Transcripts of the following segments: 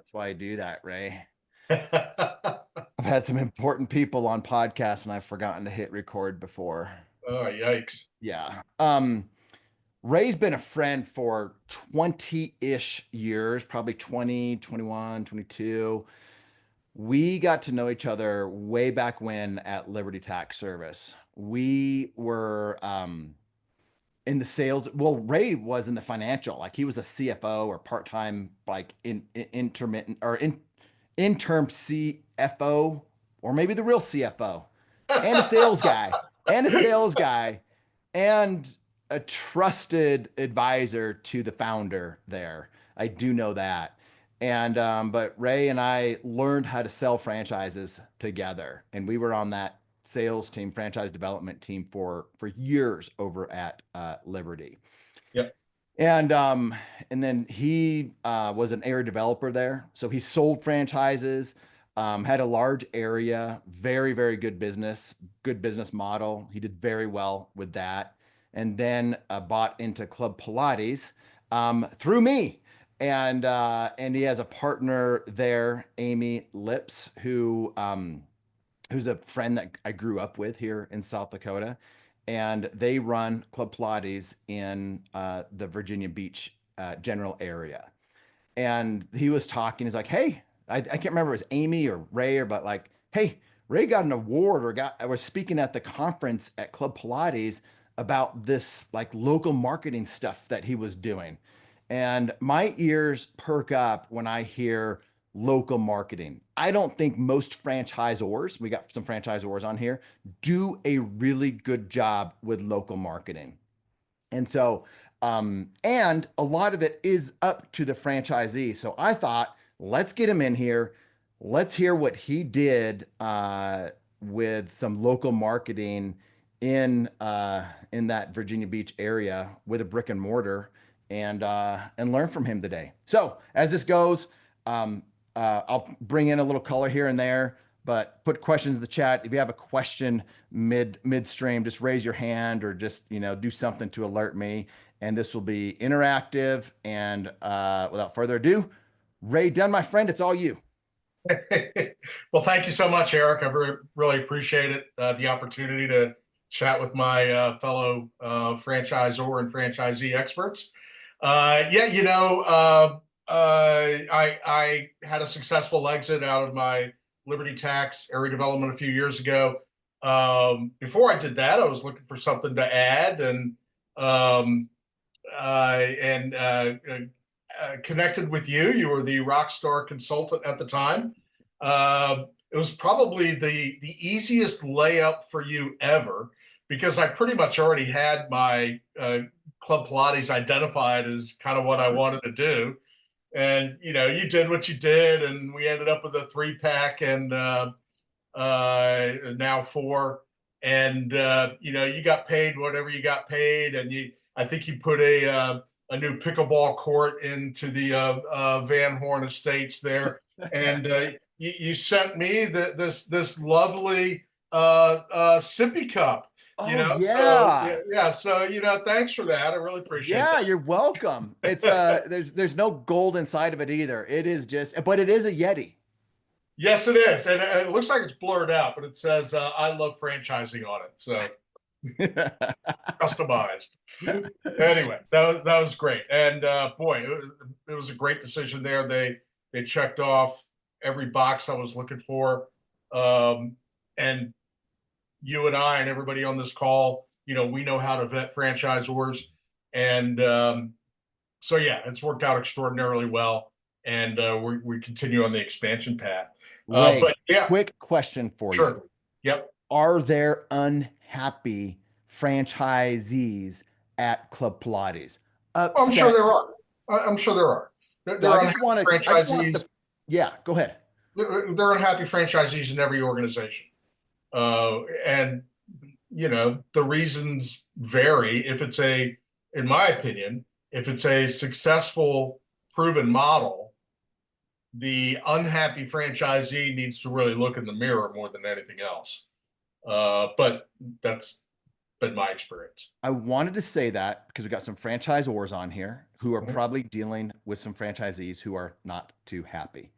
That's why I do that, Ray. I've had some important people on podcasts and I've forgotten to hit record before. Oh, yikes. Yeah. Ray's been a friend for 20-ish years, probably 20, 21, 22. We got to know each other way back when at Liberty Tax Service. We were in the sales. Well, Ray was in the financial, like he was a CFO or part-time, like in intermittent or in interim CFO, or maybe the real CFO, and a sales guy, and a sales guy, and a trusted advisor to the founder there. I do know that. And but Ray and I learned how to sell franchises together, and we were on that sales team, franchise development team for years over at Liberty. Yep. And then he was an area developer there, so he sold franchises, had a large area, very good business model. He did very well with that, and then bought into Club Pilates through me. And he has a partner there, Amy Lips, who's a friend that I grew up with here in South Dakota, and they run Club Pilates in the Virginia Beach general area. And he was talking. He's like, "Hey, I can't remember if it was Amy or Ray, or but like, hey, Ray got an award or got I was speaking at the conference at Club Pilates about this like local marketing stuff that he was doing." And my ears perk up when I hear local marketing. I don't think most franchisors, we got some franchisors on here, do a really good job with local marketing. And so, and a lot of it is up to the franchisee. So I thought, let's get him in here. Let's hear what he did with some local marketing in that Virginia Beach area with a brick and mortar, and learn from him today. So as this goes, I'll bring in a little color here and there, but put questions in the chat. If you have a question midstream, just raise your hand or just, do something to alert me. And this will be interactive. And without further ado, Ray Dunn, my friend, it's all you. Well, thank you so much, Eric. I really appreciate it, the opportunity to chat with my fellow franchisor and franchisee experts. Yeah, I had a successful exit out of my Liberty Tax area development a few years ago. Before I did that, I was looking for something to add, and connected with you. You were the rock star consultant at the time. It was probably the easiest layup for you ever, because I pretty much already had my Club Pilates identified as kind of what I wanted to do. And, you did what you did, and we ended up with a 3-pack and now 4. And, you got paid whatever you got paid. And I think you put a new pickleball court into the Van Horn Estates there. And you sent me this lovely sippy cup. Oh So yeah. yeah, so thanks for that. I really appreciate Yeah, that. you're welcome. It's there's no gold inside of it either. It is just, but it is a Yeti. Yes, it is, and it looks like it's blurred out, but it says "I love franchising" on it, so customized. Anyway, that was great, and boy, it was a great decision there. They checked off every box I was looking for, and you and I and everybody on this call, we know how to vet franchisors, and so yeah, it's worked out extraordinarily well, and we continue on the expansion path. Ray, But yeah, quick question for you. sure, yep. Are there unhappy franchisees at Club Pilates? I'm sure Upset. there are. I'm sure there are. So There are unhappy I just want franchisees. the, yeah, go ahead. There are unhappy franchisees in every organization, and the reasons vary. In my opinion, if it's a successful, proven model, the unhappy franchisee needs to really look in the mirror more than anything else. But that's been my experience. I wanted to say that because we got some franchisors on here who are Mhm. probably dealing with some franchisees who are not too happy. And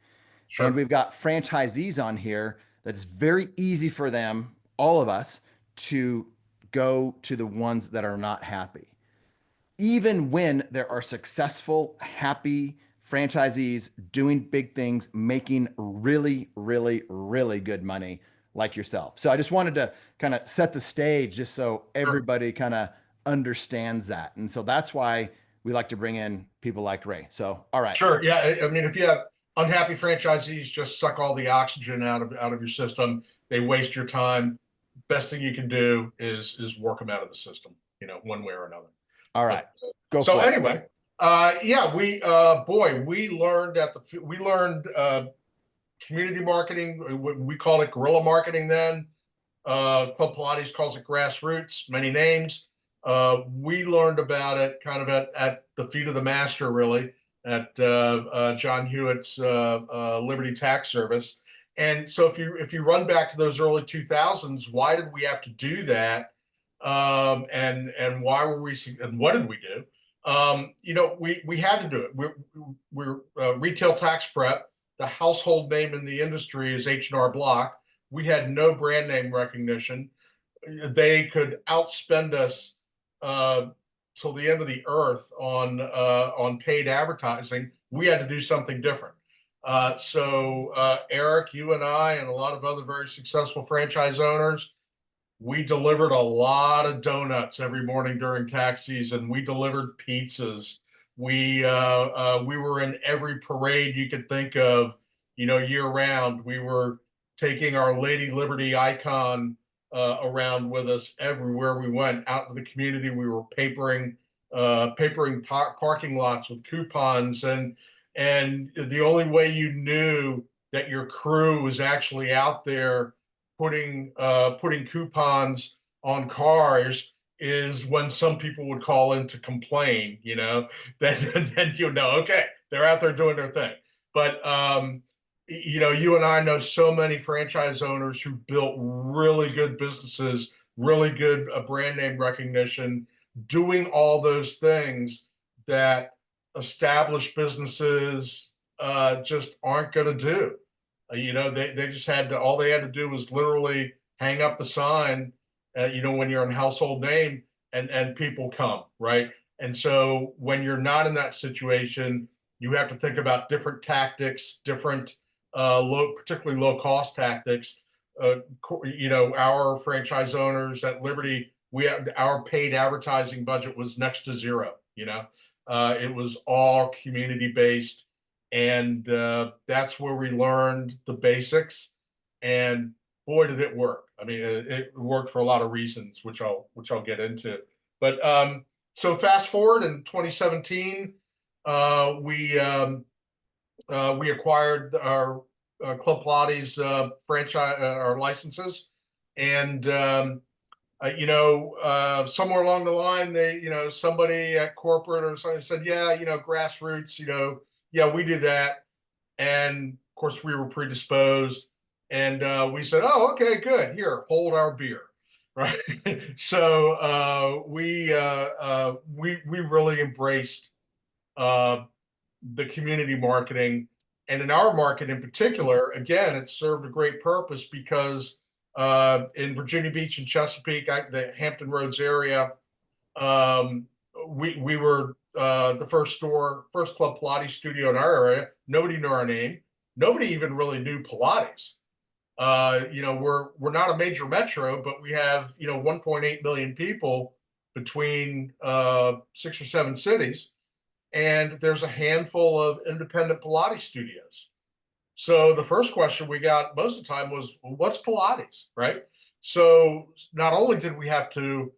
Sure. we've got franchisees on here that it's very easy for them, all of us, to go to the ones that are not happy. Even when there are successful, happy franchisees doing big things, making really, really, really good money like yourself. So I just wanted to kind of set the stage just so Sure. everybody kind of understands that. And so that's why we like to bring in people like Ray. So, all right. Sure. Yeah. I mean, if you have unhappy franchisees, just suck all the oxygen out of your system. They waste your time. Best thing you can do is work them out of the system, one way or another. All But right. Go so for it. anyway, yeah, we learned we learned community marketing. We called it guerrilla marketing then. Club Pilates calls it grassroots, many names. We learned about it kind of at the feet of the master, really, at John Hewitt's Liberty Tax Service. And so, if you run back to those early 2000s, why did we have to do that? And why were we? And what did we do? We had to do it. We're retail tax prep. The household name in the industry is H&R Block. We had no brand name recognition. They could outspend us uh, till the end of the earth on paid advertising. We had to do something different. So Erik, you and I, and a lot of other very successful franchise owners, we delivered a lot of donuts every morning during tax season. We delivered pizzas. We were in every parade you could think of, year round. We were taking our Lady Liberty icon around with us everywhere we went out in the community. We were papering parking lots with coupons, and the only way you knew that your crew was actually out there putting coupons on cars is when some people would call in to complain, then okay, they're out there doing their thing. But you and I know so many franchise owners who built really good businesses, really good brand name recognition, doing all those things that established businesses just aren't going to do. They just had to, all they had to do was literally hang up the sign, when you're in household name, and people come, right? And so when you're not in that situation, you have to think about different tactics, different particularly low cost tactics. Our franchise owners at Liberty, our paid advertising budget was next to zero. It was all community based, and that's where we learned the basics. And boy, did it work! I mean, it worked for a lot of reasons, which I'll get into. But so fast forward in 2017, we acquired our Club Pilates franchise, our licenses, and somewhere along the line, somebody at corporate or something said, yeah, grassroots, yeah, we do that. And of course, we were predisposed, and we said, oh, okay, good. Here, hold our beer, right? So we really embraced uh, the community marketing. And in our market in particular, again, it served a great purpose because in Virginia Beach and Chesapeake, the Hampton Roads area, um, we were the first Club Pilates studio in our area. Nobody knew our name. Nobody even really knew Pilates. We're not a major metro, but we have 1.8 million people between 6 or 7 cities, and there's a handful of independent Pilates studios. So the first question we got most of the time was, well, what's Pilates, right? So not only did we have to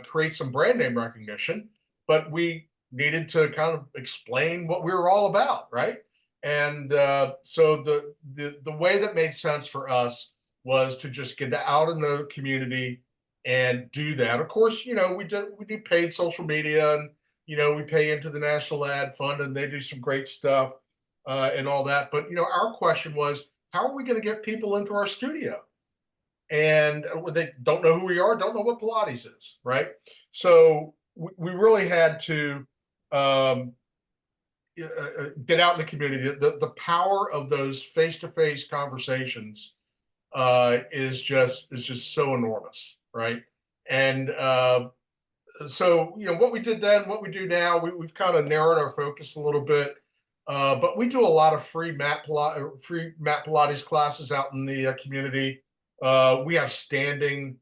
create some brand name recognition, but we needed to kind of explain what we were all about, right? And so the way that made sense for us was to just get out in the community and do that. Of course, we do paid social media, and we pay into the National Ad Fund, and they do some great stuff and all that. But our question was, how are we going to get people into our studio? and they don't know who we are, don't know what Pilates is, right? So we really had to um, get out in the community. The power of those face to face conversations is just so enormous, right? And so what we did then, what we do now, we've kind of narrowed our focus a little bit. But we do a lot of free mat Pilates classes out in the community. We have standing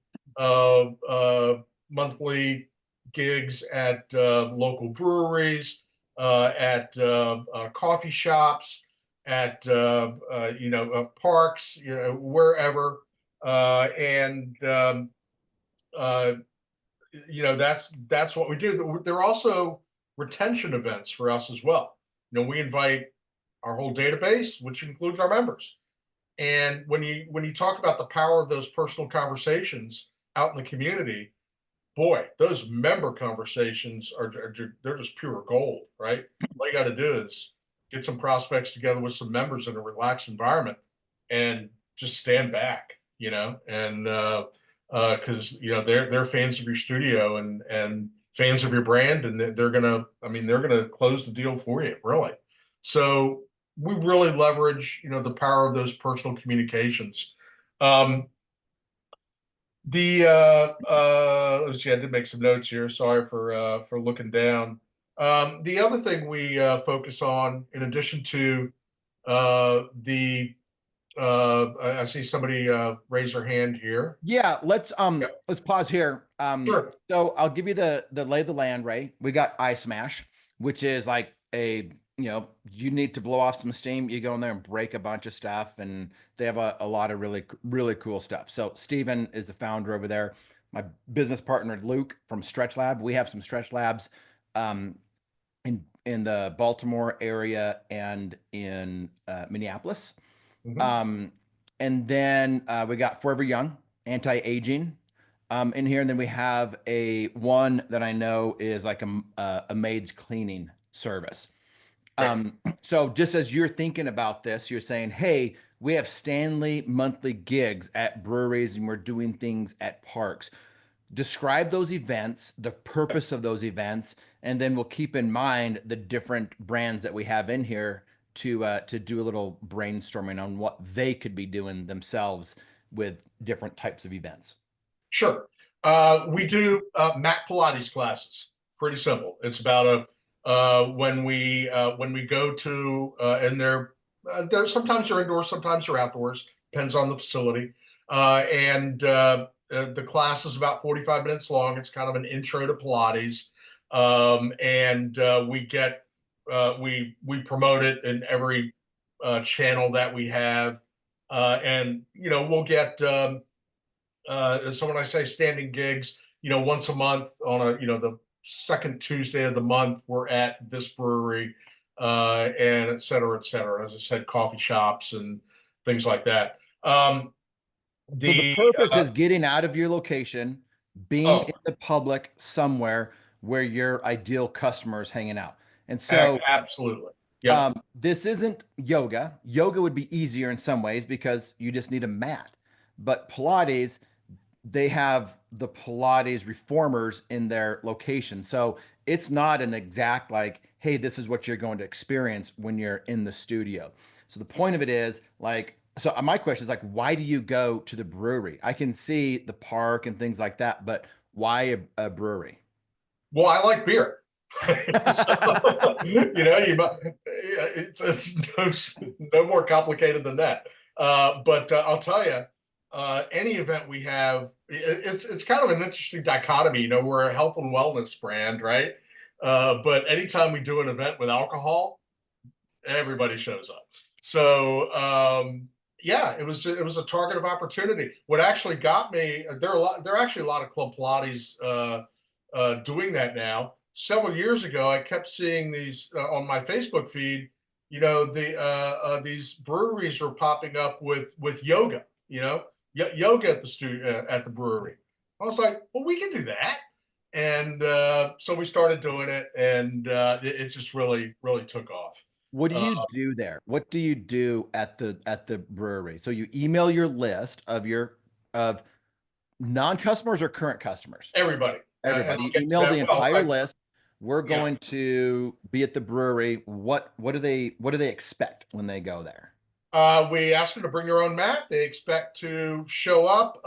monthly gigs at local breweries, at coffee shops, at parks, wherever, and uh, that's what we do. There are also retention events for us as well. We invite our whole database, which includes our members. And when you talk about the power of those personal conversations out in the community, boy, those member conversations are they're just pure gold, right? All you got to do is get some prospects together with some members in a relaxed environment and just stand back, and because they're fans of your studio and fans of your brand, and they're gonna, I mean, they're gonna close the deal for you, really. So we really leverage, the power of those personal communications. Um, let's see, I did make some notes here. Sorry for looking down. The other thing we focus on, in addition to the I see somebody raise their hand here. Yeah, Yeah, let's pause here. sure. So I'll give you the lay of the land, right? We got Eye Smash, which is like you need to blow off some steam. You go in there and break a bunch of stuff, and they have a lot of really cool stuff. So Steven is the founder over there. My business partner Luke from Stretch Lab. We have some Stretch Labs um in the Baltimore area and in Minneapolis. Mhm. Um, and then we got Forever Young, anti-aging, in here. And then we have a one that I know is like a maid's cleaning service. Right. So just as you're thinking about this, you're saying, hey, we have Stanley monthly gigs at breweries and we're doing things at parks. Describe those events, the purpose of those events, and then we'll keep in mind the different brands that we have in here to do a little brainstorming on what they could be doing themselves with different types of events. Sure. We do mat Pilates classes. Pretty simple. It's about when we go to and they're sometimes they're indoors, sometimes they're outdoors. Depends on the facility. And the class is about 45 minutes long. It's kind of an intro to Pilates, and we promote it in every channel that we have, and we'll get. So when I say standing gigs, once a month on the second Tuesday of the month, we're at this brewery, and et cetera, et cetera. As I said, coffee shops and things like that. So the The purpose is getting out of your location, being Oh, in the public somewhere where your ideal customer is hanging out. And so absolutely. Yep. this isn't yoga. Yoga would be easier in some ways because you just need a mat. But Pilates, they have the Pilates reformers in their location. So it's not an exact like, hey, this is what you're going to experience when you're in the studio. So the point of it is like, so my question is like, why do you go to the brewery? I can see the park and things like that, but why a brewery? Well, I like beer. So, it's no more complicated than that. But I'll tell you, any event we have, it's kind of an interesting dichotomy. We're a health and wellness brand, right? But anytime we do an event with alcohol, everybody shows up. So yeah, it was a target of opportunity. What actually got me, there are actually a lot of Club Pilates doing that now. Several years ago, I kept seeing these on my Facebook feed. These breweries were popping up with yoga. Yoga at the at the brewery. I was like, well, we can do that, and so we started doing it, and it just really took off. What do Uh, you do there? What do you do at the brewery? So you email your list of your of non-customers or current customers? Everybody. And Everybody. I'll You get to email the that. Well, entire list. We're yeah. going to be at the brewery. What do they expect when they go there? We ask them to bring their own mat. They expect to show up.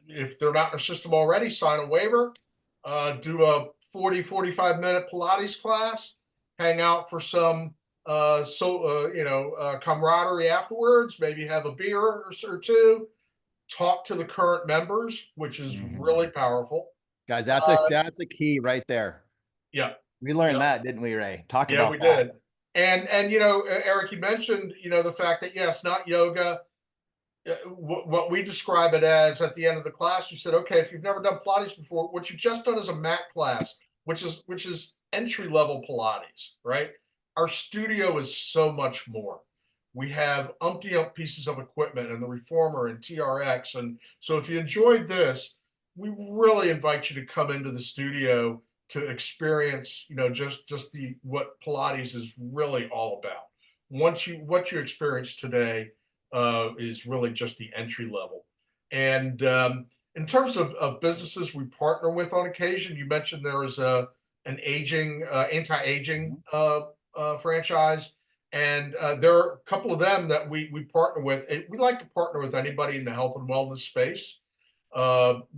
If they're not in their system already, sign a waiver, do a 45-minute Pilates class, hang out for some camaraderie afterwards, maybe have a beer or two, talk to the current members, which is really Mhm. powerful. Guys, Uh, that's a key right there. yeah, We learned yeah, that, didn't we, Ray? Talk yeah, about we that. did. And Eric, you mentioned the fact that yes, not yoga. What we describe it as at the end of the class, you said, okay, if you've never done Pilates before, what you've just done is a mat class, which is entry level Pilates, right? Our studio is so much more. We have umpty ump pieces of equipment and the reformer and TRX. And so if you enjoyed this, we really invite you to come into the studio to experience, just the what Pilates is really all about. What you experience today is really just the entry level. And in terms of businesses we partner with on occasion, you mentioned there is an aging anti-aging Mhm. franchise, and there are a couple of them that we partner with. We like to partner with anybody in the health and wellness space.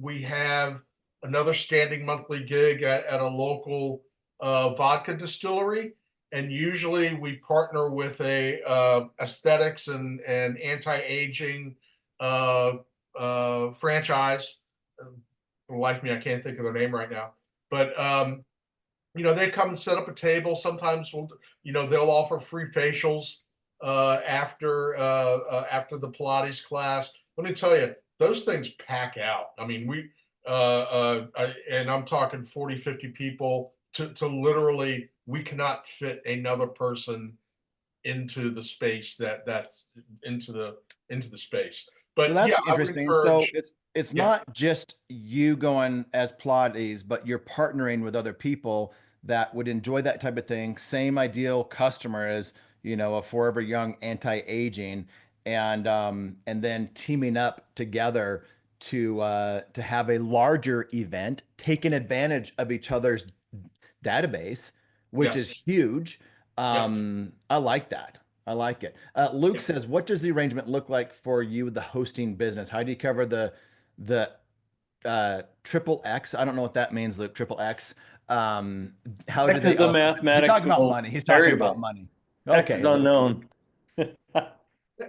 We have another standing monthly gig at a local vodka distillery, and usually we partner with a aesthetics and anti-aging uh, franchise. For the life of me, I can't think of their name right now, but they come and set up a table. Sometimes they'll offer free facials after the Pilates class. Let me tell you, those things pack out. I mean, and I'm talking 40, 50 people to literally, we cannot fit another person into the space that's into the space. So But yeah, that's I would interesting. So encourage, it's yeah, not just you going as Pilates, but you're partnering with other people that would enjoy that type of thing. Same ideal customer as, a forever young anti-aging, and then teaming up together to have a larger event, taking advantage of each other's database, which is yes, huge. yep, I like that. I like it. Luke yep. says, "What does the arrangement look like for you, the hosting business? How do you cover the triple X? I don't know what that means, Luke. Triple X. Um, how do X they is a also? He's talking about mathematical money. He's talking about variable. money. X is Okay, Luke. unknown.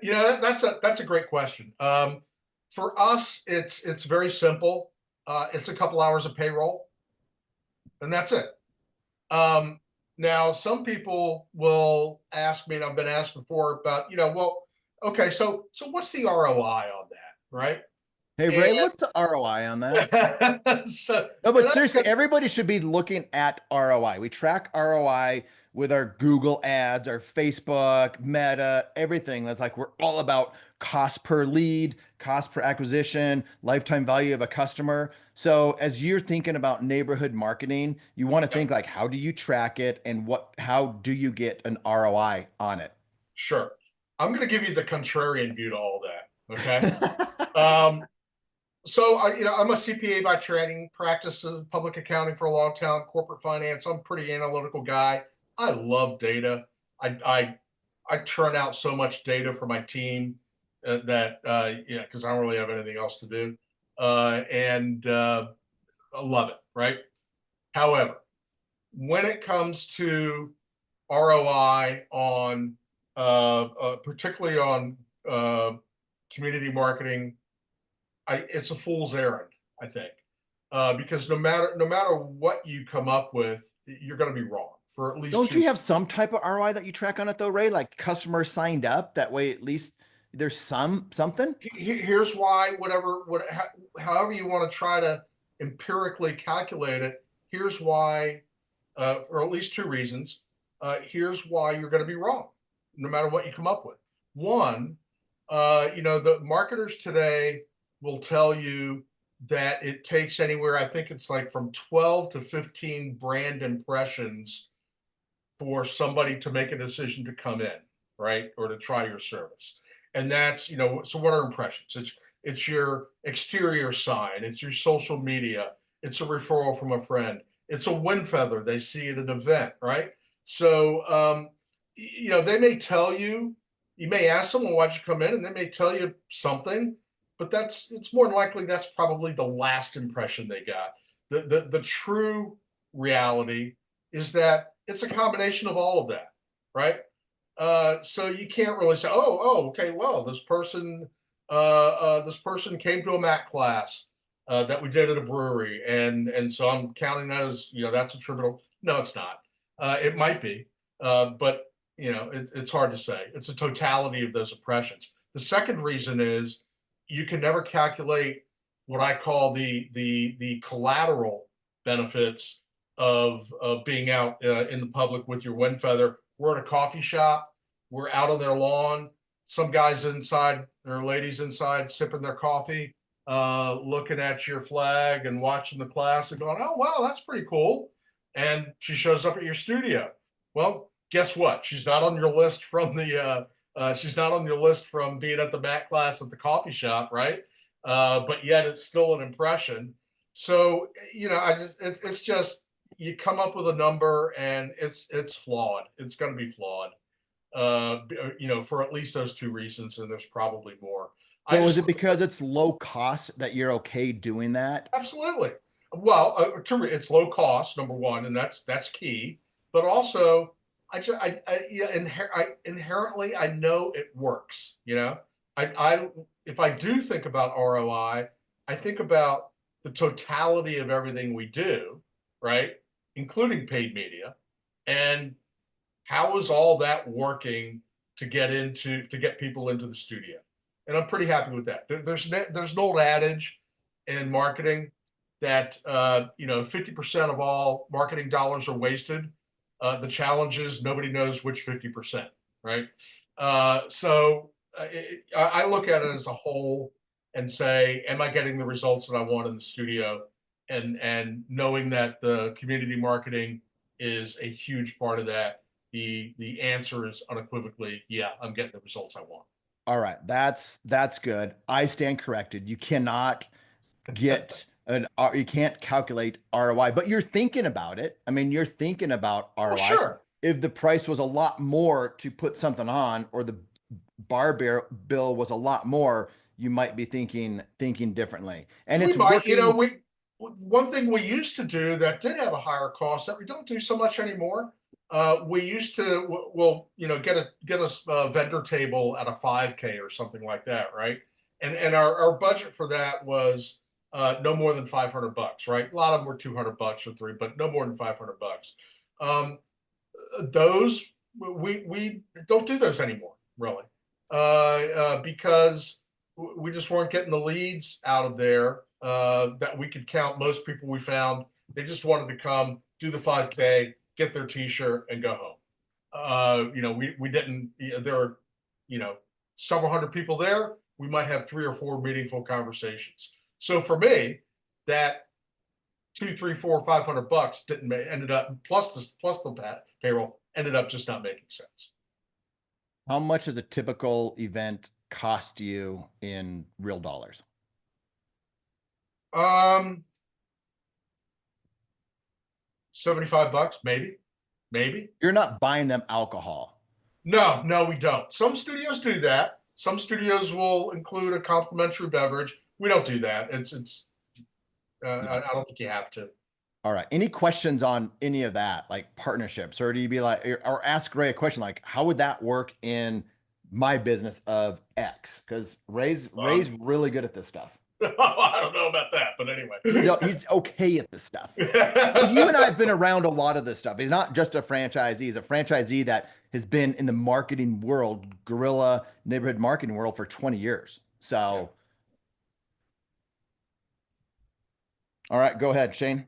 That's a great question. For us, it's very simple. It's a couple hours of payroll, and that's it. Um, Now, some people will ask me, and I've been asked before about, well, okay, so what's the ROI on that, right? Hey Ray, what's the ROI on that? And so, No, and but seriously, that's everybody should be looking at ROI. We track ROI with our Google ads, our Facebook, Meta, everything. That's like we're all about cost per lead, cost per acquisition, lifetime value of a customer. So as you're thinking about neighborhood marketing, you want to yeah, think like, how do you track it and how do you get an ROI on it? sure. I'm going to give you the contrarian view to all that. Okay. Um, So I'm a CPA by training, practiced in public accounting for a long time, corporate finance. I'm a pretty analytical guy. I love data. I I I turn out so much data for my team that because I don't really have anything else to do, and I love it. Right. However, when it comes to ROI on particularly on community marketing, it's a fool's errand, I think, because no matter what you come up with, you're going to be wrong for at least Don't two. you have some type of ROI that you track on it though, Ray? Like customers signed up, that way at least there's something. Here's why. However you want to try to empirically calculate it. Here's why, or at least two reasons. Here's why you're going to be wrong, no matter what you come up with. One, the marketers today will tell you that it takes anywhere, I think it's like from 12 to 15 brand impressions for somebody to make a decision to come in, right? Or to try your service. And that's, so what are impressions? it's your exterior sign, it's your social media, it's a referral from a friend, it's a win feather they see at an event, right? So, they may tell you, you may ask someone why'd you come in, and they may tell you something, but it's more than likely that's probably the last impression they got. The true reality is that it's a combination of all of that, right? So you can't really say, okay, well, this person came to a Mac class that we did at a brewery, and so I'm counting that as that's attributable. No, it's not. It might be, but it's hard to say. It's a totality of those impressions. The second reason is you can never calculate what I call the collateral benefits of being out in the public with your wind feather. We're at a coffee shop. We're out on their lawn. Some guys inside or ladies inside sipping their coffee, looking at your flag and watching the class and going, "Oh wow, that's pretty cool." And she shows up at your studio. Well, guess what? She's not on your list from she's not on your list from being at the Mac class at the coffee shop, right? But yet it's still an impression. So it's just you come up with a number and it's flawed. It's going to be flawed. For at least those two reasons, and there's probably more. I So is just it because it's low cost that you're okay doing that? absolutely. Well, it's low cost, number one, and that's key. But also, I inherently I know it works. I if I do think about ROI, I think about the totality of everything we do, right, including paid media, and how is all that working to get people into the studio? And I'm pretty happy with that. There's an old adage in marketing that 50% of all marketing dollars are wasted. The challenge is nobody knows which 50%, right? I look at it as a whole and say, am I getting the results that I want in the studio? And knowing that the community marketing is a huge part of that, the answer is unequivocally, yeah, I'm getting the results I want. All right, that's good. I stand corrected. You cannot you can't calculate ROI, but you're thinking about it. I mean, you're thinking about Well, ROI. sure. If the price was a lot more to put something on, or the bill was a lot more, you might be thinking differently. And We it's might, working. one thing we used to do that did have a higher cost that we don't do so much anymore. We used to, well, get a vendor table at a 5K or something like that, right? And our budget for that was no more than $500, right? A lot of them were $200 or three, but no more than $500. Um, those we don't do those anymore, really, because we just weren't getting the leads out of there that we could count. Most people we found, they just wanted to come do the 5K, get their T-shirt, and go home. We didn't. There were, several hundred people there. We might have 3 or 4 meaningful conversations. So for me, that two, three, four, $500 didn't ended up plus the payroll ended up just not making sense. How much does a typical event cost you in real dollars? Um, $75, maybe. You're not buying them alcohol. No, no, we don't. Some studios do that. Some studios will include a complimentary beverage. We don't do that. It's. I don't think you have to. All right. Any questions on any of that, like partnerships, or do you be like, or ask Ray a question like, how would that work in my business of X? Because Ray's really good at this stuff. I don't know about that, but anyway. He's okay at this stuff. But you and I have been around a lot of this stuff. He's not just a franchisee. He's a franchisee that has been in the marketing world, guerrilla neighborhood marketing world for 20 years. So, all right, go ahead, Shane.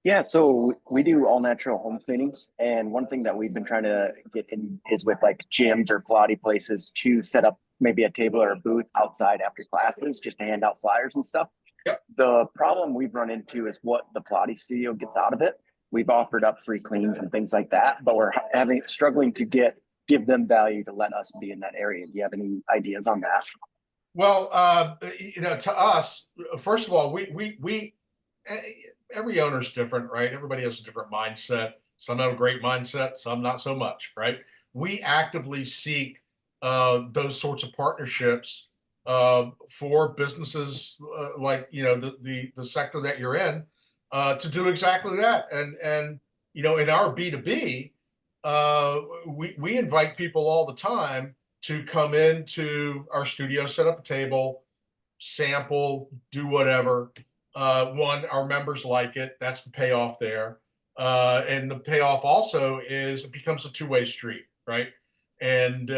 Yeah, so we do all natural home cleanings, and one thing that we've been trying to get in is with like gyms or Pilates places to set up maybe a table or a booth outside after classes just to hand out flyers and stuff. Yep. The problem we've run into is what the Pilates studio gets out of it. We've offered up free cleans and things like that, but we're struggling to give them value to let us be in that area. Do you have any ideas on that? Well, to us, first of all, eh, every owner's different, right? Everybody has a different mindset. Some have a great mindset, some not so much, right? We actively seek those sorts of partnerships for businesses like the sector that you're in to do exactly that. And in our B2B, we invite people all the time to come into our studio, set up a table, sample, do whatever. One, our members like it. That's the payoff there. And the payoff also is it becomes a two-way street, right? And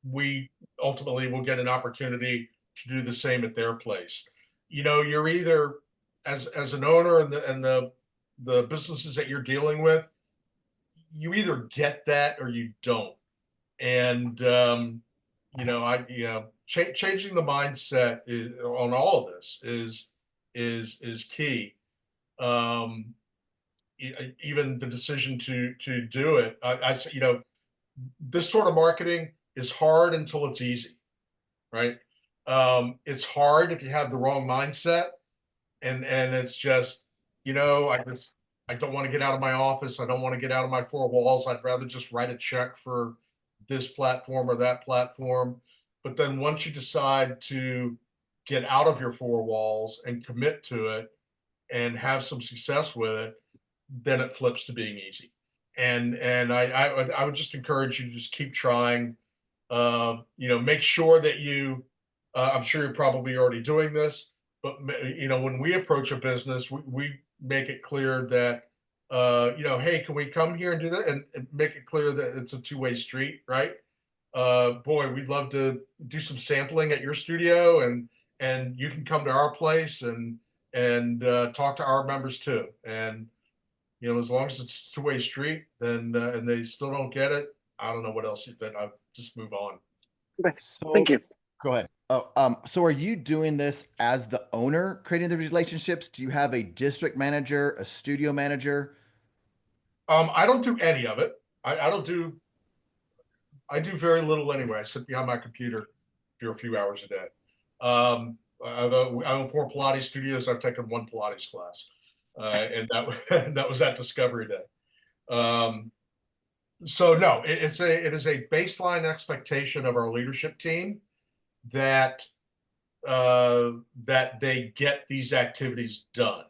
we ultimately will get an opportunity to do the same at their place. You're either as an owner and the businesses that you're dealing with, you either get that or you don't. And changing the mindset on all of this is key. Um, Even the decision to do it, this sort of marketing is hard until it's easy, right? It's hard if you have the wrong mindset, and it's just, I don't want to get out of my office. I don't want to get out of my four walls. I'd rather just write a check for this platform or that platform. But then once you decide to get out of your four walls and commit to it and have some success with it, then it flips to being easy. And I would just encourage you to just keep trying. Make sure that I'm sure you're probably already doing this, but when we approach a business, we make it clear that hey, can we come here and do that, and make it clear that it's a two-way street, right? Boy, we'd love to do some sampling at your studio, and you can come to our place and talk to our members too. And as long as it's a two-way street, then and they still don't get it, I don't know what else then I'll just move on. Okay, So thank you. go ahead. Oh, so are you doing this as the owner, creating the relationships? Do you have a district manager, a studio manager? I don't do any of it. I do very little anyway. I sit behind my computer for a few hours a day. I own 4 Pilates studios. I've taken 1 Pilates class, and that was at Discovery Day. So no, it is a baseline expectation of our leadership team that that they get these activities done,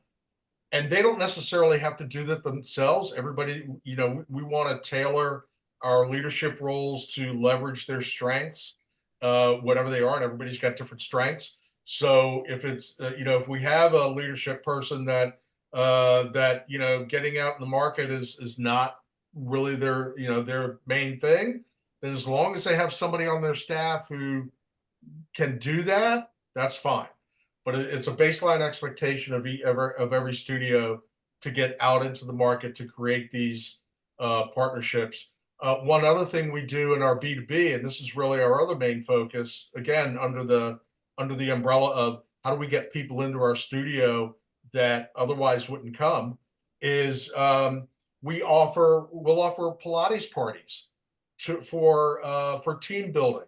and they don't necessarily have to do that themselves. Everybody, we want to tailor our leadership roles to leverage their strengths, whatever they are, and everybody's got different strengths. So if it's, if we have a leadership person that getting out in the market is not really their main thing, then as long as they have somebody on their staff who can do that, that's fine. But it's a baseline expectation of every studio to get out into the market to create these partnerships. One other thing we do in our B2B, and this is really our other main focus, again under the umbrella of how do we get people into our studio that otherwise wouldn't come, is we'll offer Pilates parties for team building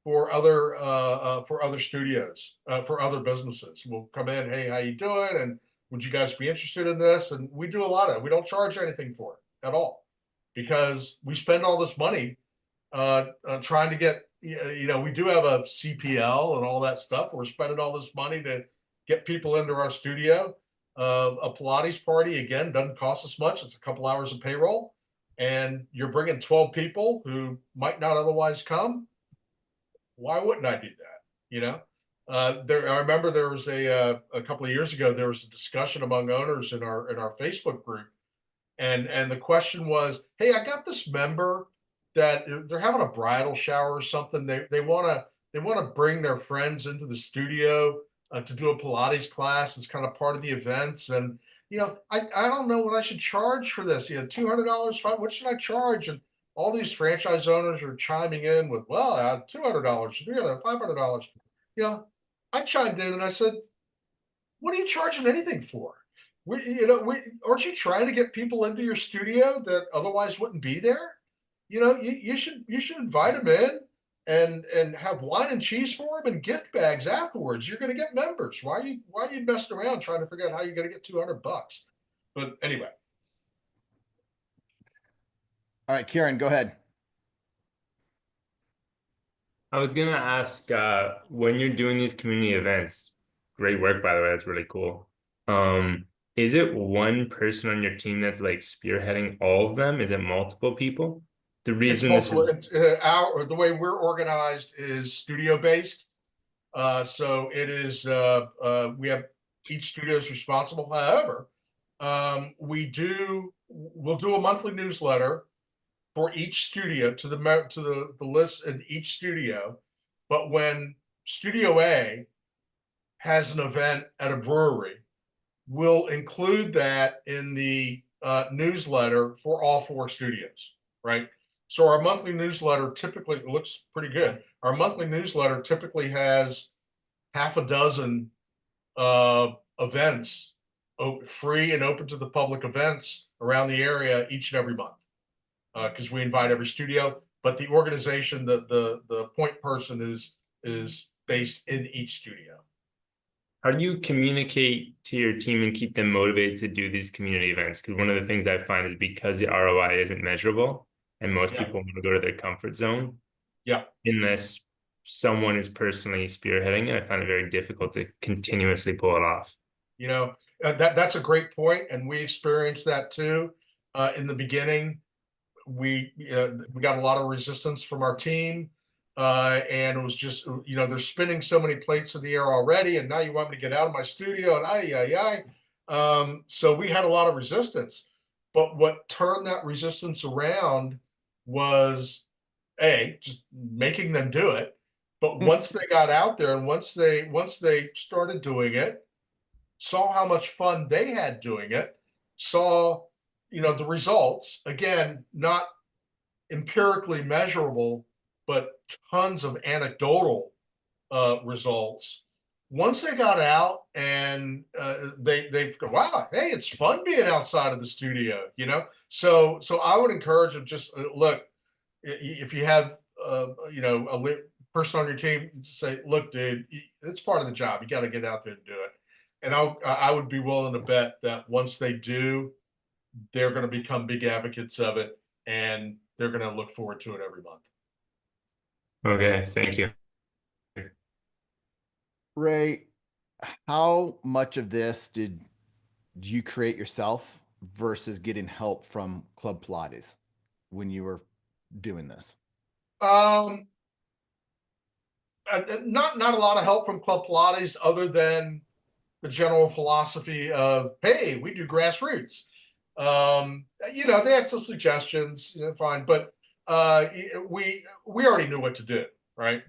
for other studios, for other businesses. We'll come in, hey, how you doing? And would you guys be interested in this? And we do a lot of it. We don't charge anything for it at all because we spend all this money trying to get, we do have a CPL and all that stuff. We're spending all this money to get people into our studio. A Pilates party, again, doesn't cost us much. It's a couple hours of payroll. And you're bringing 12 people who might not otherwise come. Why wouldn't I do that? I remember there was a couple of years ago, there was a discussion among owners in our Facebook group. And the question was, hey, I got this member that they're having a bridal shower or something. They want to bring their friends into the studio to do a Pilates class as kind of part of the events. And, I don't know what I should charge for this. $200, fine. What should I charge? And all these franchise owners are chiming in with, well, $200, $300, $500. I chimed in and I said, what are you charging anything for? Aren't you trying to get people into your studio that otherwise wouldn't be there? You should invite them in and have wine and cheese for them and gift bags afterwards. You're going to get members. Why are you messing around trying to figure out how you're going to get $200? But anyway. All right, Kieran, go ahead. I was gonna ask, when you're doing these community events, great work by the way, that's really cool. Is it one person on your team that's like spearheading all of them? Is it multiple people? The It's reason this multiple. is The way we're organized is studio based. So it is, we have each studio is responsible. However, we'll do a monthly newsletter for each studio to the list in each studio. But when Studio A has an event at a brewery, we'll include that in the newsletter for all 4 studios, right? So our monthly newsletter typically looks pretty good. Our monthly newsletter typically has half a dozen events, free and open to the public events around the area each and every month, because we invite every studio. But the organization, the point person is based in each studio. how do you communicate to your team and keep them motivated to do these community events? Because one of the things I find is because the ROI isn't measurable and most Yeah. people want to go to their comfort zone, Yeah. unless someone is personally spearheading it, I find it very difficult to continuously pull it off. You know, that's a great point, and we experienced that too. In the beginning, we got a lot of resistance from our team, and it was just, they're spinning so many plates in the air already, and now you want me to get out of my studio, and so we had a lot of resistance. But what turned that resistance around was just making them do it. But once they got out there and once they started doing it, saw how much fun they had doing it, saw, the results, again, not empirically measurable, but tons of anecdotal results. Once they got out and they go, wow, hey, it's fun being outside of the studio, So I would encourage them, just look, if you have a person on your team, say, look, dude, it's part of the job. You got to get out there and do it. And I would be willing to bet that once they do, they're going to become big advocates of it, and they're going to look forward to it every month. Okay, thank you. Ray, how much of this did you create yourself versus getting help from Club Pilates when you were doing this? Not a lot of help from Club Pilates, other than the general philosophy of, hey, we do grassroots. They had some suggestions, fine, but we already knew what to do, right?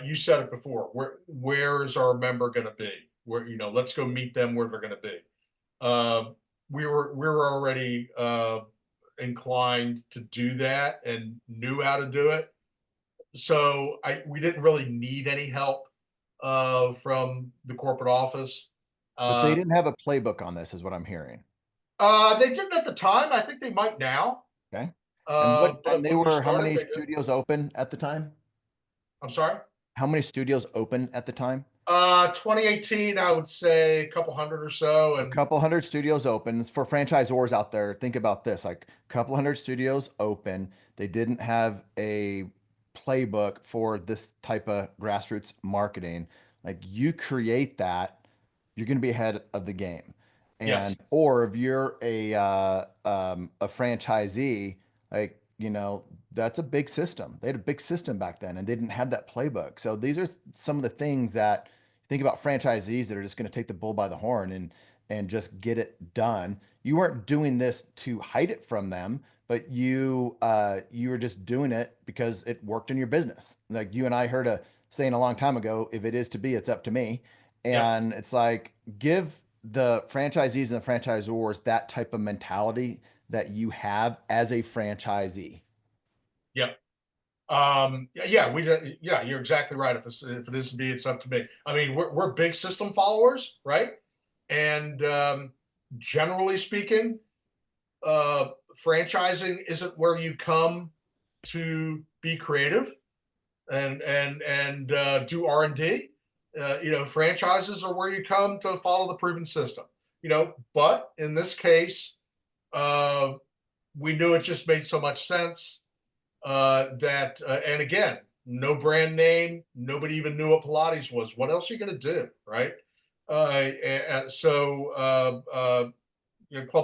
You said it before. Where is our member going to be? Where, let's go meet them where they're going to be. We were already inclined to do that and knew how to do it. So we didn't really need any help from the corporate office. But they didn't have a playbook on this, is what I'm hearing. They didn't at the time. I think they might now. Okay. And they were, how many they did. studios open at the time? I'm sorry? How many studios open at the time? 2018, I would say a couple hundred or so. A couple hundred studios open. For franchisors out there, think about this, like a couple hundred studios open. They didn't have a playbook for this type of grassroots marketing. Like, you create that, you're going to be ahead of the game. And Yes. Or if you're a franchisee, like, that's a big system. They had a big system back then and they didn't have that playbook. So these are some of the things that, think about franchisees that are just going to take the bull by the horn and just get it done. You weren't doing this to hide it from them, but you were just doing it because it worked in your business. Like you and I heard a saying a long time ago, if it is to be, it's up to me. And It's like, give the franchisees and the franchisors that type of mentality that you have as a franchisee. Yep. You're exactly right. If it is to be, it's up to me. I mean, we're big system followers, right? And generally speaking, franchising isn't where you come to be creative. and do R&D. Franchises are where you come to follow the proven system. But in this case, we knew it just made so much sense that, and again, no brand name, nobody even knew what Pilates was. What else are you going to do, right? Club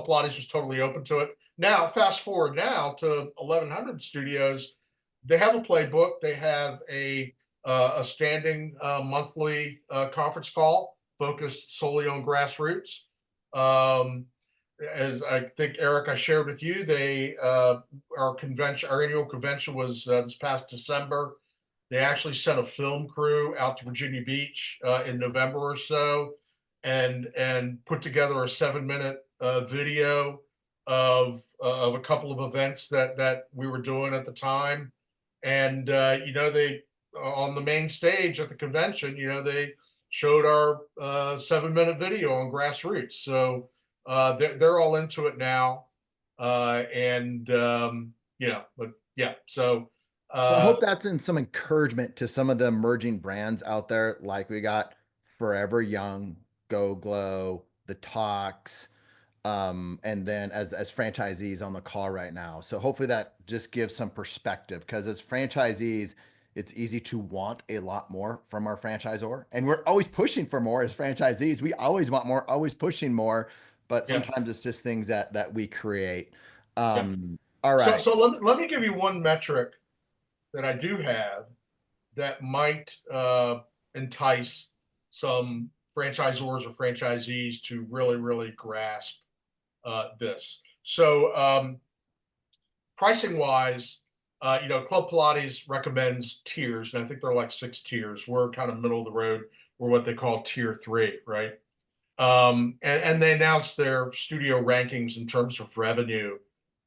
Pilates was totally open to it. Now, fast forward now to 1100 studios, they have a playbook. They have a standing monthly conference call focused solely on grassroots. As I think Eric, I shared with you, our annual convention was this past December. They actually sent a film crew out to Virginia Beach in November or so, and put together a 7-minute video of a couple of events that we were doing at the time. And they on the main stage at the convention, they showed our 7-minute video on grassroots. So they're all into it now, but yeah. So I hope that's in some encouragement to some of the emerging brands out there. Like we got Forever Young, Go Glow, The Talks, and then as franchisees on the call right now. So hopefully that just gives some perspective, because as franchisees, it's easy to want a lot more from our franchisor, and we're always pushing for more as franchisees. We always want more, always pushing more, but yeah, sometimes it's just things that we create. yeah. All right. So let me give you one metric that I do have that might entice some franchisors or franchisees to really, really grasp this. So pricing wise, Club Pilates recommends tiers, and I think there are like 6 tiers. We're kind of middle of the road. We're what they call tier 3, right? And they announce their studio rankings in terms of revenue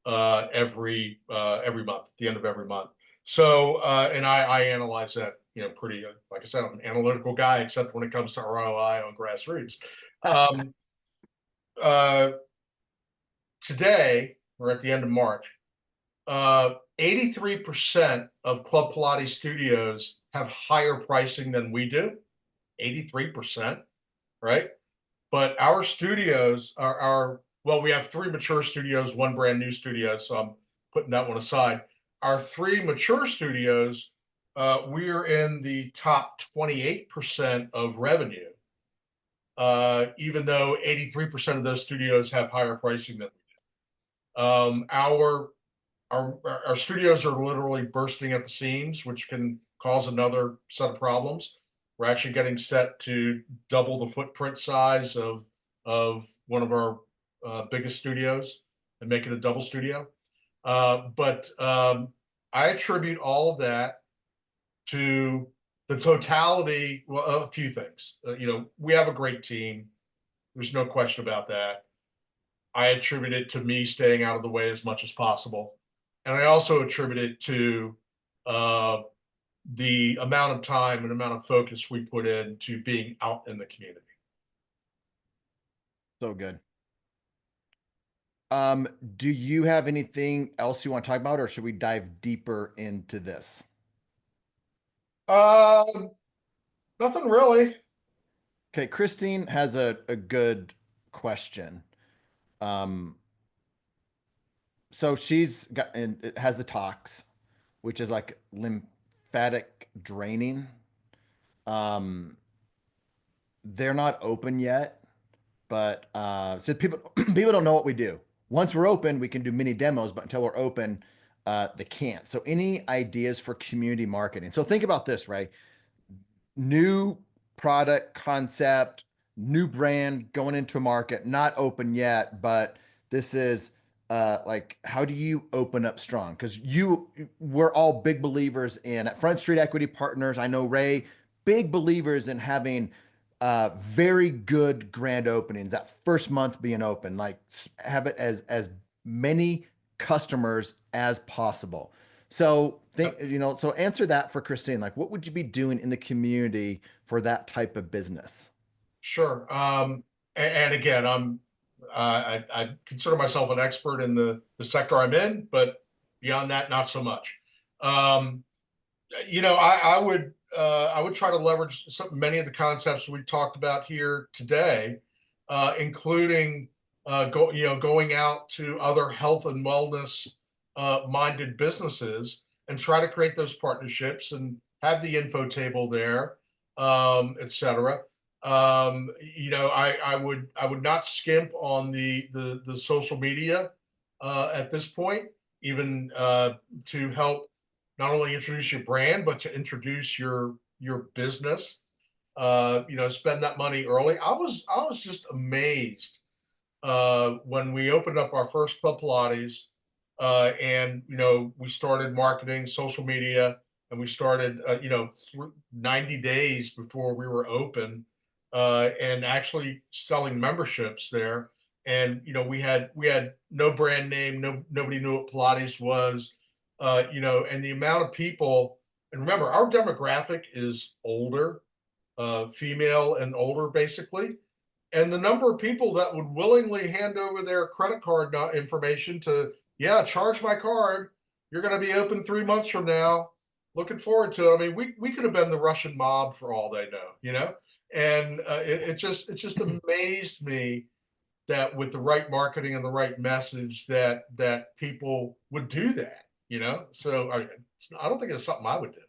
every month, at the end of every month. So and I analyze that, pretty, like I said, I'm an analytical guy, except when it comes to ROI on grassroots. Today, or at the end of March, 83% of Club Pilates studios have higher pricing than we do. 83%, right? But our studios are well, we have 3 mature studios, 1 brand new studio, so I'm putting that one aside. Our 3 mature studios, we're in the top 28% of revenue, even though 83% of those studios have higher pricing than we do. Our studios are literally bursting at the seams, which can cause another set of problems. We're actually getting set to double the footprint size of one of our biggest studios and make it a double studio. But I attribute all of that to the totality. Well, a few things. We have a great team. There's no question about that. I attribute it to me staying out of the way as much as possible. And I also attribute it to the amount of time and amount of focus we put into being out in the community. So good. Do you have anything else you want to talk about, or should we dive deeper into this? Nothing really. Okay, Christine has a good question. So she's got, and it has the tox, which is like lymphatic draining. They're not open yet, but so people people don't know what we do. Once we're open, we can do mini demos, but until we're open, they can't. So any ideas for community marketing? So think about this, right? New product concept, new brand going into a market, not open yet, but this is like, how do you open up strong? Because we're all big believers in, at Front Street Equity Partners, I know Ray, big believers in having very good grand openings, that first month being open, like have it as many customers as possible. So so answer that for Christine. Like, what would you be doing in the community for that type of business? Sure. And again, I consider myself an expert in the sector I'm in, but beyond that, not so much. I would try to leverage many of the concepts we talked about here today, including going out to other health and wellness minded businesses and try to create those partnerships and have the info table there, etc. I would not skimp on the social media at this point, even to help not only introduce your brand, but to introduce your business. Spend that money early. I was just amazed when we opened up our first Club Pilates, and we started marketing social media, and we started 90 days before we were open, and actually selling memberships there. And we had no brand name, nobody knew what Pilates was, and the amount of people. And remember, our demographic is older, female and older, basically. And the number of people that would willingly hand over their credit card information to, yeah, charge my card. You're going to be open 3 months from now. Looking forward to it. I mean, we could have been the Russian mob for all they know. And it just amazed me that with the right marketing and the right message that people would do that. So I don't think it's something I would do.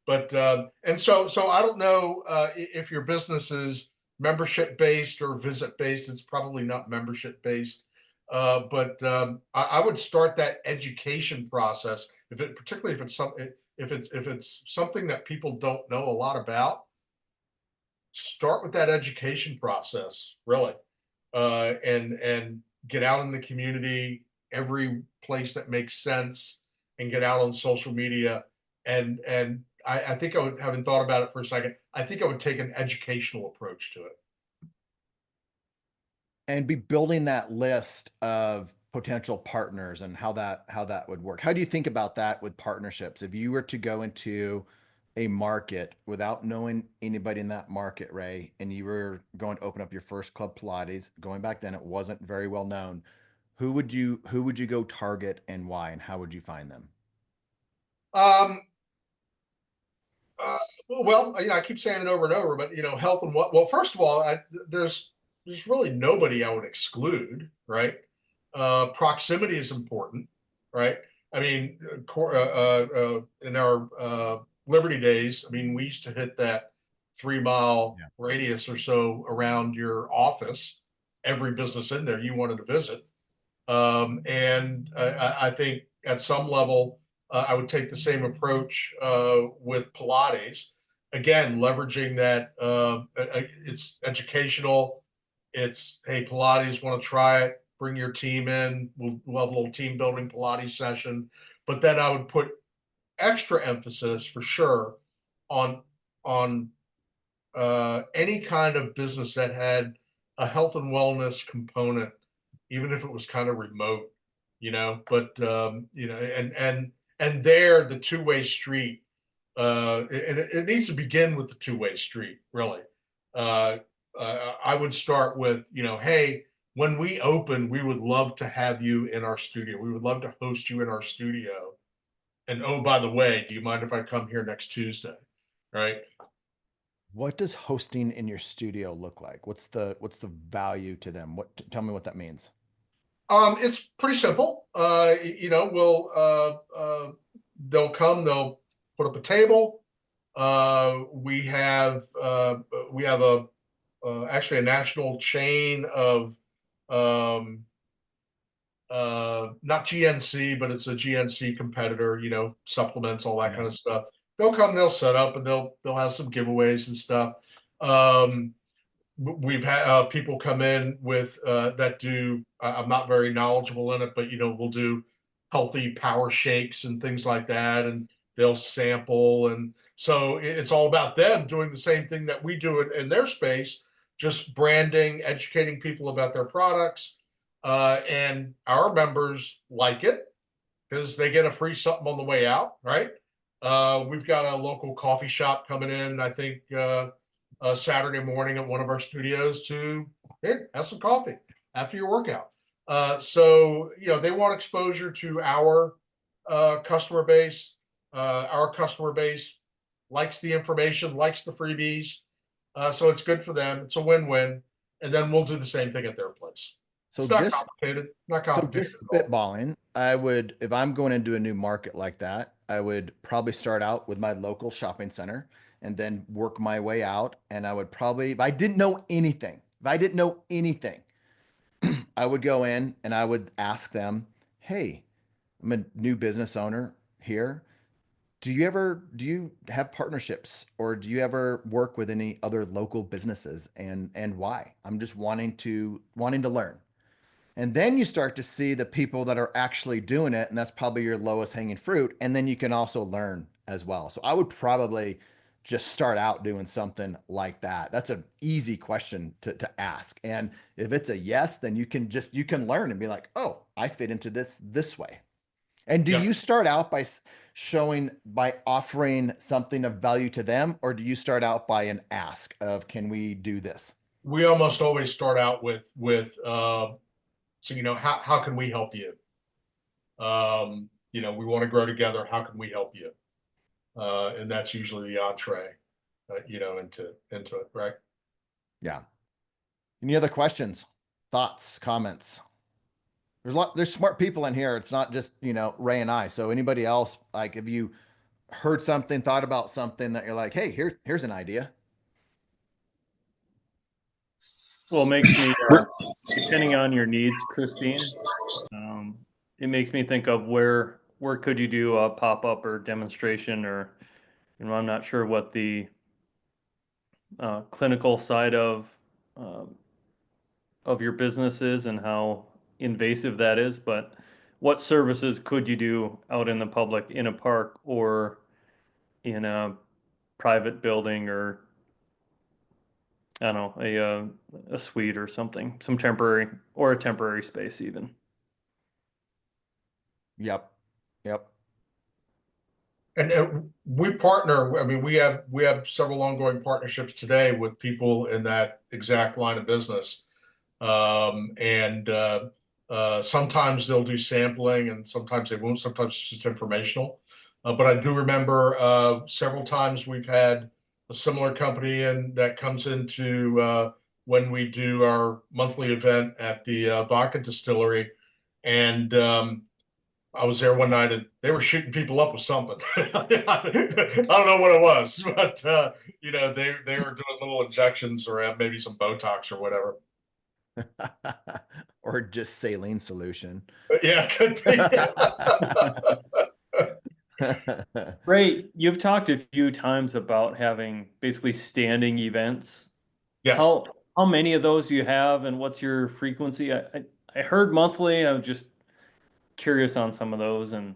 But and so I don't know if your business is membership based or visit based. It's probably not membership based. But I would start that education process, particularly if it's something that people don't know a lot about. Start with that education process, really, and get out in the community, every place that makes sense, and get out on social media. And I think I would, having thought about it for a second, I think I would take an educational approach to it. And be building that list of potential partners and how that would work. How do you think about that with partnerships? If you were to go into a market without knowing anybody in that market, Ray, and you were going to open up your first Club Pilates, going back then it wasn't very well known. Who would you go target and why, and how would you find them? Um, uh, well, I keep saying it over and over, but health and what? Well, first of all, there's really nobody I would exclude, right? Proximity is important, right? I mean, in our Liberty days, I mean, we used to hit that 3 mile Yeah. radius or so around your office. Every business in there you wanted to visit. And I think at some level, I would take the same approach with Pilates. Again, leveraging that it's educational. It's, hey, Pilates, want to try it? Bring your team in. We'll have a little team building Pilates session. But then I would put extra emphasis for sure on on any kind of business that had a health and wellness component, even if it was kind of remote. But and there, the two-way street, and it needs to begin with the two-way street, really. Uh, I would start with, hey, when we open, we would love to have you in our studio. We would love to host you in our studio. And oh, by the way, do you mind if I come here next Tuesday? Right? What does hosting in your studio look like? What's the value to them? Tell me what that means. It's pretty simple. They'll come, they'll put up a table. We have a actually a national chain of um, not GNC, but it's a GNC competitor, supplements, all that Yeah. kind of stuff. They'll come, they'll set up, and they'll have some giveaways and stuff. Um, we've had people come in with that do I'm not very knowledgeable in it, but we'll do healthy power shakes and things like that, and they'll sample. And so it's all about them doing the same thing that we do in their space, just branding, educating people about their products. And our members like it because they get a free something on the way out, right? We've got a local coffee shop coming in, I think, Saturday morning at one of our studios to, hey, have some coffee after your workout. So they want exposure to our customer base. Our customer base likes the information, likes the freebies. So it's good for them. It's a win-win. And then we'll do the same thing at their place. So It's not just complicated. Not so complicated just at all. spitballing, I would, if I'm going into a new market like that, I would probably start out with my local shopping center and then work my way out. And I would probably, if I didn't know anything, I would go in and I would ask them, "Hey, I'm a new business owner here. Do you have partnerships or do you ever work with any other local businesses and why? I'm just wanting to learn." And then you start to see the people that are actually doing it, and that's probably your lowest hanging fruit. And then you can also learn as well. So I would probably just start out doing something like that. That's an easy question to ask. And if it's a yes, then you can learn and be like, oh, I fit into this way. And do Yeah. you start out by offering something of value to them, or do you start out by an ask of, can we do this? We almost always start out with so how can we help you? We want to grow together. How can we help you? And that's usually the entree, into it, right? Yeah. Any other questions, thoughts, comments? There's smart people in here. It's not just, Ray and I. So anybody else, like, if you heard something, thought about something that you're like, hey, here's an idea. Well, it makes me, depending on your needs, Christine, it makes me think of where could you do a pop-up or demonstration, or, I'm not sure what the clinical side of your business is and how invasive that is, but what services could you do out in the public, in a park or in a private building, or I don't know, a suite or something, some temporary or a temporary space even. Yep. Yep. And we partner. I mean, we have several ongoing partnerships today with people in that exact line of business. And sometimes they'll do sampling, and sometimes they won't. Sometimes it's just informational. But I do remember several times we've had a similar company and that comes into when we do our monthly event at the vodka distillery, and I was there one night and they were shooting people up with something. I don't know what it was, but they were doing little injections or maybe some Botox or whatever. Or just saline solution. But yeah, it could be. Ray, you've talked a few times about having basically standing events. Yes. How many of those do you have, and what's your frequency? I heard monthly. I'm just curious on some of those. And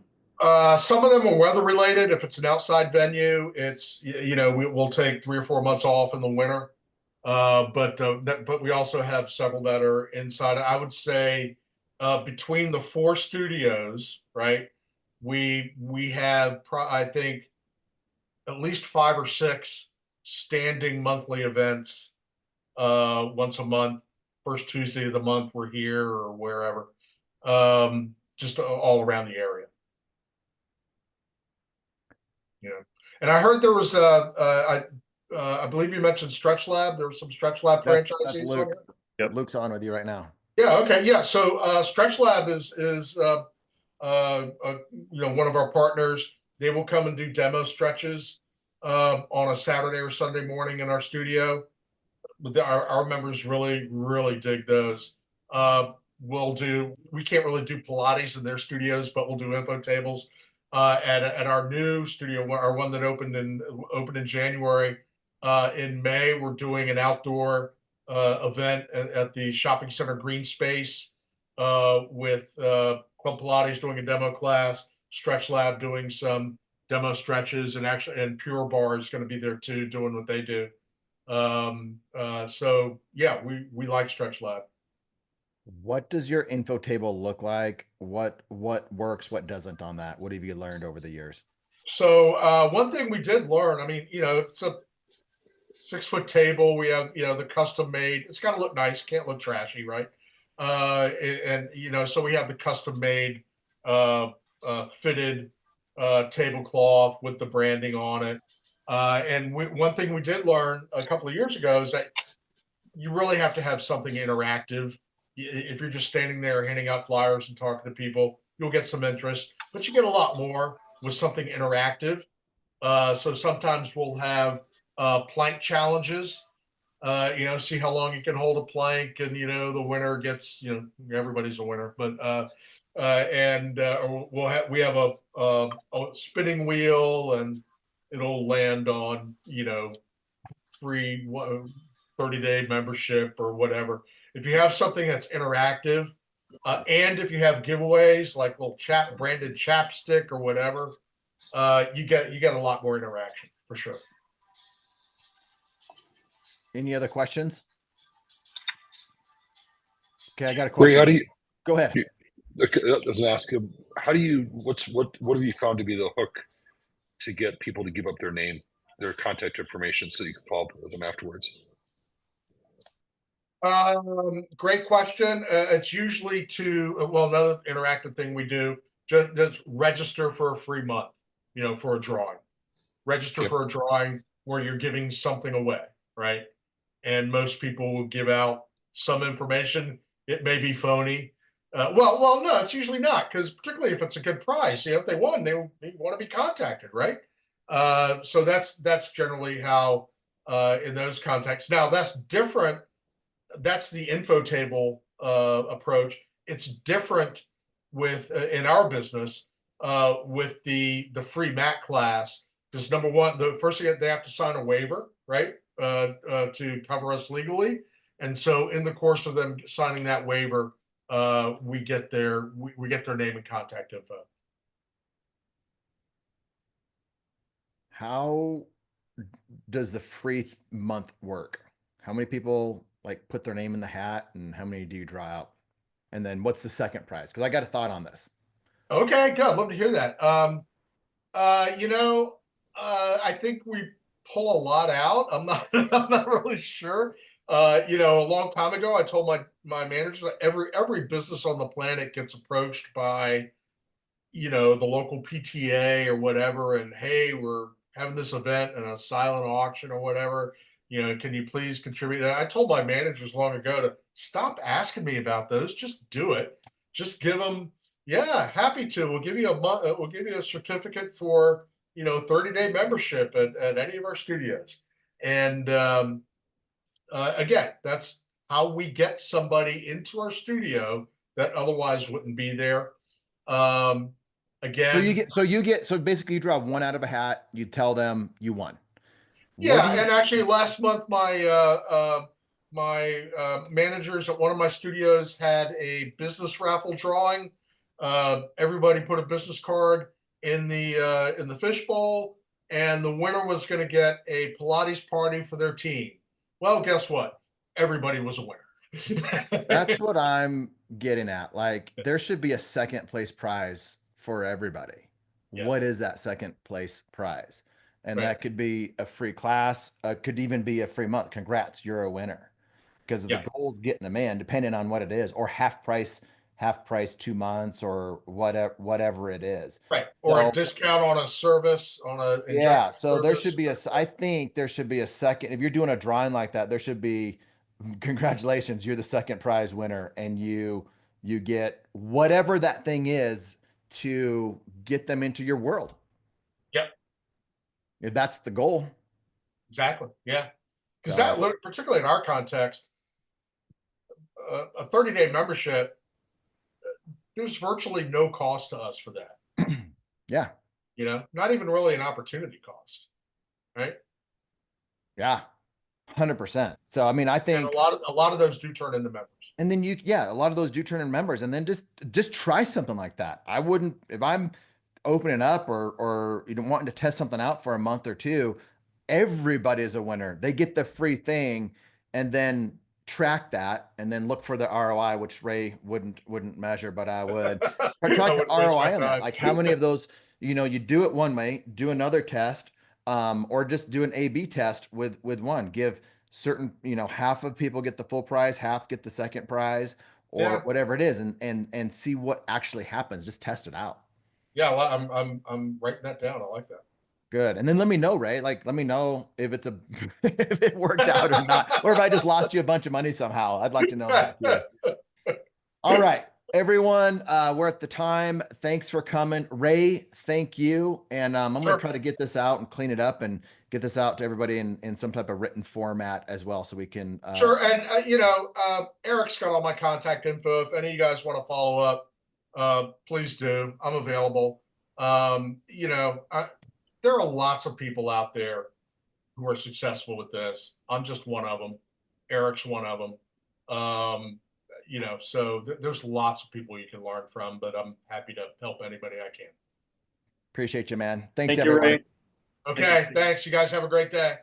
Some of them are weather related. If it's an outside venue, it's we'll take 3 or 4 months off in the winter. But we also have several that are inside. I would say between the 4 studios, right? We have I think at least 5 or 6 standing monthly events. Once a month, first Tuesday of the month, we're here or wherever. Just all around the area. Yeah. And I heard there was I believe you mentioned Stretch Lab. There was some Stretch Lab That's franchisees. Luke. Yep. Luke's on with you right now. Yeah. Okay. Yeah. So Stretch Lab is one of our partners. They will come and do demo stretches on a Saturday or Sunday morning in our studio. But our members really dig those. We can't really do Pilates in their studios, but we'll do info tables at our new studio, our one that opened in January. In May, we're doing an outdoor event at the shopping center green space with Club Pilates doing a demo class, Stretch Lab doing some demo stretches, and Pure Bar is going to be there too, doing what they do. So yeah, we like Stretch Lab. What does your info table look like? What works, what doesn't on that? What have you learned over the years? So one thing we did learn, I mean, it's a 6-foot table. We have, the custom made. It's got to look nice. Can't look trashy, right? So we have the custom made, fitted tablecloth with the branding on it. And one thing we did learn a couple of years ago is that you really have to have something interactive. If you're just standing there handing out flyers and talking to people, you'll get some interest, but you get a lot more with something interactive. So sometimes we'll have plank challenges. See how long you can hold a plank, and the winner gets. Everybody's a winner, but we have a spinning wheel, and it'll land on free 30-day membership or whatever. If you have something that's interactive, and if you have giveaways like little branded chapstick or whatever, you get a lot more interaction for sure. Any other questions? Okay, I got a Ray, question. how do you? Go ahead. Okay, I was gonna ask him, how do you? What have you found to be the hook to get people to give up their name, their contact information, so you can follow up with them afterwards? Great question. It's usually another interactive thing we do, just register for a free month, for a drawing. Register Yep. for a drawing where you're giving something away, right? And most people will give out some information. It may be phony. No, it's usually not, because particularly if it's a good prize, if they won, they want to be contacted, right? So that's generally how in those contexts. Now that's different. That's the info table approach. It's different with in our business with the free mat class, because number one, the first thing, they have to sign a waiver, right, to cover us legally. And so in the course of them signing that waiver, we get their name and contact info. How does the free month work? How many people put their name in the hat, and how many do you draw out? And then what's the second prize? Because I got a thought on this. Okay, good. I'd love to hear that. I think we pull a lot out. I'm not really sure. A long time ago, I told my managers that every business on the planet gets approached by, the local PTA or whatever, and hey, we're having this event and a silent auction or whatever. Can you please contribute? And I told my managers long ago to stop asking me about those. Just do it. Just give them. Yeah, happy to. We'll give you a month. We'll give you a certificate for 30-day membership at any of our studios. And again, that's how we get somebody into our studio that otherwise wouldn't be there. Again, So basically you draw one out of a hat. You tell them you won. yeah, and actually last month my managers at one of my studios had a business raffle drawing. Everybody put a business card in the fishbowl, and the winner was going to get a Pilates party for their team. Well, guess what? Everybody was a winner. That's what I'm getting at. There should be a second place prize for everybody. Yeah. What is that second place prize? And Right. that could be a free class, could even be a free month. Congrats, you're a winner. Because Yeah. the goal is getting them in, depending on what it is, or half price 2 months, or whatever it is. Right. Or So- a discount on a service on a Yeah, so there service. should be I think there should be a second. If you're doing a drawing like that, there should be, congratulations, you're the second prize winner, and you get whatever that thing is to get them into your world. Yep. If that's the goal. Exactly. Yeah. Because So- particularly in our context, a 30-day membership, there's virtually no cost to us for that. Yeah. Not even really an opportunity cost, right? Yeah. 100%. So, I mean, I And think, a lot of those do turn into members. and then a lot of those do turn into members, and then just try something like that. I wouldn't, if I'm opening up or wanting to test something out for a month or two, everybody is a winner. They get the free thing, and then track that, and then look for the ROI, which Ray wouldn't measure, but I would. Track I the wouldn't waste my ROI on that. time. Like how many of those, you do it one way, do another test, or just do an A/B test with one. Give certain, half of people get the full prize, half get the second prize, or Yeah. whatever it is, and see what actually happens. Just test it out. Yeah, well, I'm writing that down. I like that. Good. And then let me know, Ray. Like, let me know if it's a if it worked out or not, or if I just lost you a bunch of money somehow. I'd like to know that too. All right, everyone. We're at the time. Thanks for coming, Ray. Thank you. And I'm Sure. gonna try to get this out and clean it up and get this out to everybody in some type of written format as well, so we can. Sure. And Erik's got all my contact info. If any of you guys want to follow up, please do. I'm available. There are lots of people out there who are successful with this. I'm just one of them. Erik's one of them. So there's lots of people you can learn from, but I'm happy to help anybody I can. Appreciate you, man. Thanks, Thank you, everyone. Ray. Okay, thanks. You guys have a great day.